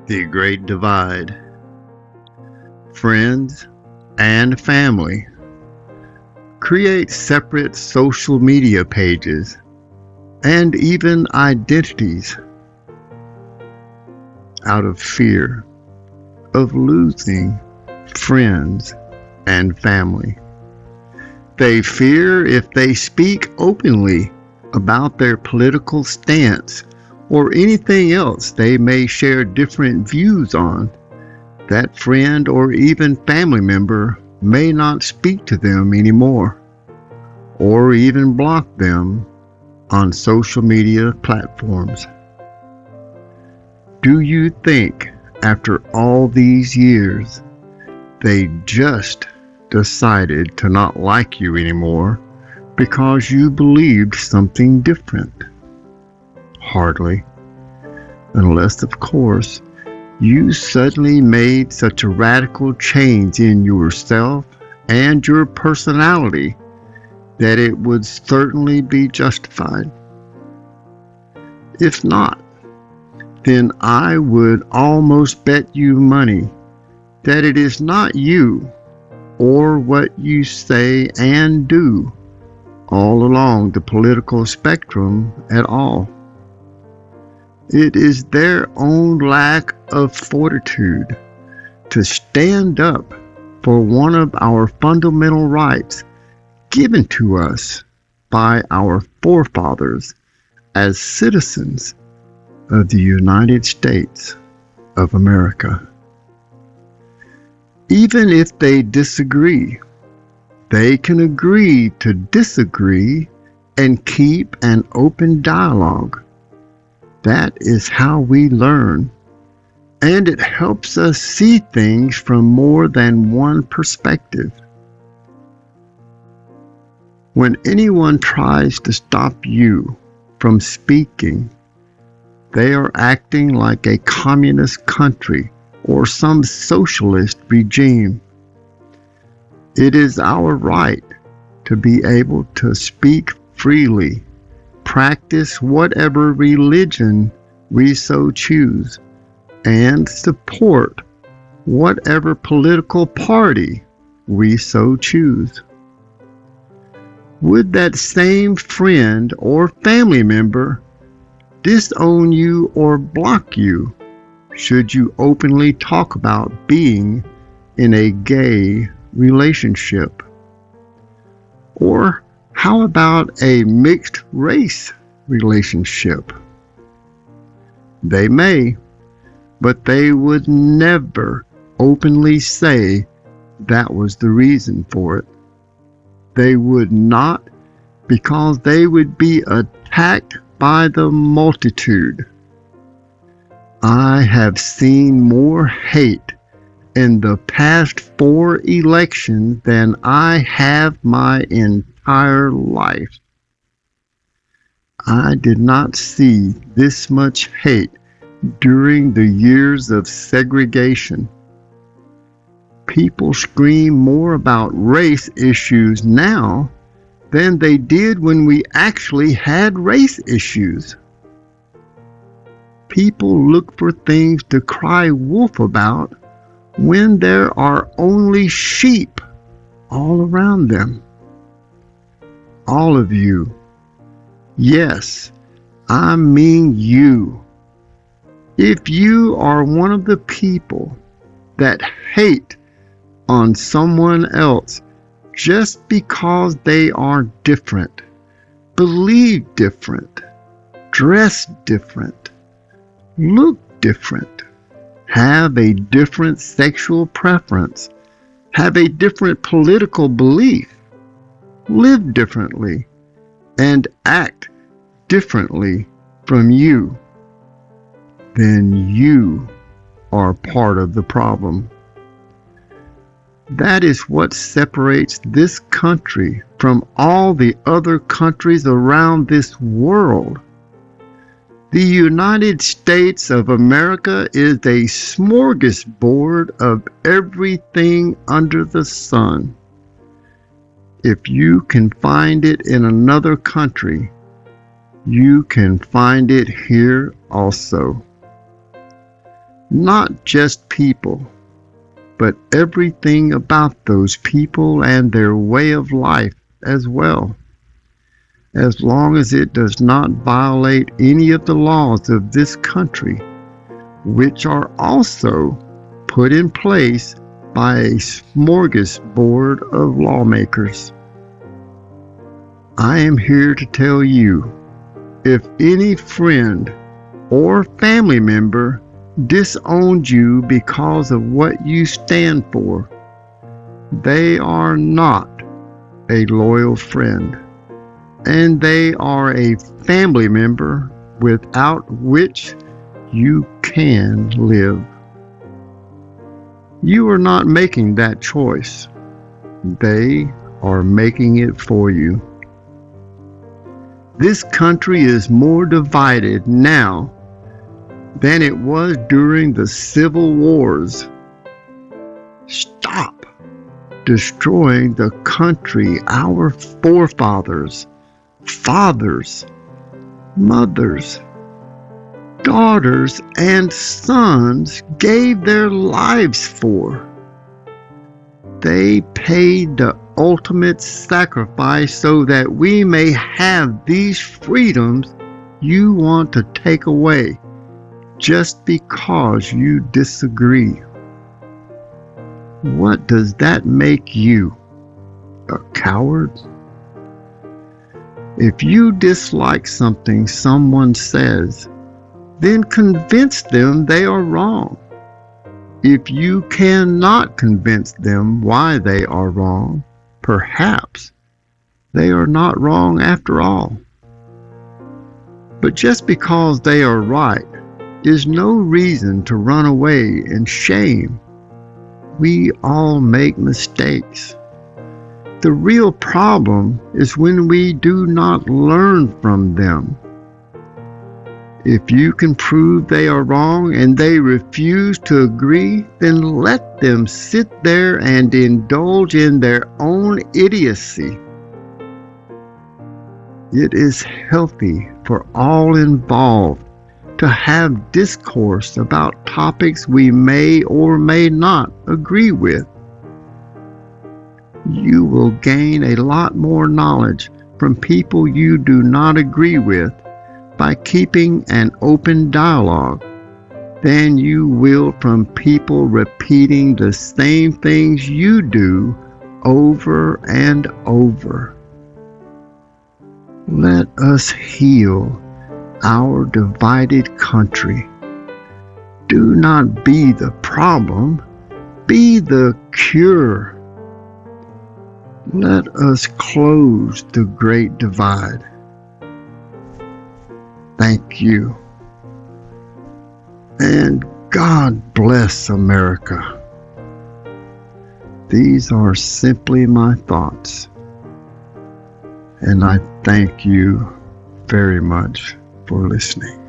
The Great Divide. Friends and family create separate social media pages and even identities out of fear of losing friends and family. They fear if they speak openly about their political stance or anything else they may share different views on, that friend or even family member may not speak to them anymore, or even block them on social media platforms. Do you think after all these years they just decided to not like you anymore because you believed something different? Hardly. Unless, of course, you suddenly made such a radical change in yourself and your personality that it would certainly be justified. If not, then I would almost bet you money that it is not you or what you say and do all along the political spectrum at all. It is their own lack of fortitude to stand up for one of our fundamental rights given to us by our forefathers as citizens of the United States of America. Even if they disagree, they can agree to disagree and keep an open dialogue. That is how we learn, and it helps us see things from more than one perspective. When anyone tries to stop you from speaking, they are acting like a communist country or some socialist regime. It is our right to be able to speak freely, practice whatever religion we so choose, and support whatever political party we so choose. Would that same friend or family member disown you or block you should you openly talk about being in a gay relationship? Or how about a mixed race relationship? They may, but they would never openly say that was the reason for it. They would not, because they would be attacked by the multitude. I have seen more hate in the past 4 elections than I have my entire life. I did not see this much hate during the years of segregation. People scream more about race issues now than they did when we actually had race issues. People look for things to cry wolf about when there are only sheep all around them. All of you, yes, I mean you. If you are one of the people that hate on someone else just because they are different, believe different, dress different, look different, have a different sexual preference, have a different political belief, live differently, and act differently from you, then you are part of the problem. That is what separates this country from all the other countries around this world. The United States of America is a smorgasbord of everything under the sun. If you can find it in another country, you can find it here also. not just people, but everything about those people and their way of life as well, as long as it does not violate any of the laws of this country, which are also put in place by a smorgasbord of lawmakers. I am here to tell you, if any friend or family member disowns you because of what you stand for, they are not a loyal friend, and they are a family member without which you can live. You are not making that choice. They are making it for you. This country is more divided now than it was during the civil wars. Stop destroying the country our forefathers, fathers, mothers, daughters, and sons gave their lives for. They paid the ultimate sacrifice so that we may have these freedoms you want to take away just because you disagree. What does that make you? A coward? If you dislike something someone says, then convince them they are wrong. If you cannot convince them why they are wrong, perhaps they are not wrong after all. But just because they are right is no reason to run away in shame. We all make mistakes. The real problem is when we do not learn from them. If you can prove they are wrong and they refuse to agree, then let them sit there and indulge in their own idiocy. It is healthy for all involved to have discourse about topics we may or may not agree with. You will gain a lot more knowledge from people you do not agree with by keeping an open dialogue than you will from people repeating the same things you do over and over. Let us heal our divided country. Do not be the problem, be the cure. Let us close the great divide. Thank you. And God bless America. These are simply my thoughts. And I thank you very much for listening.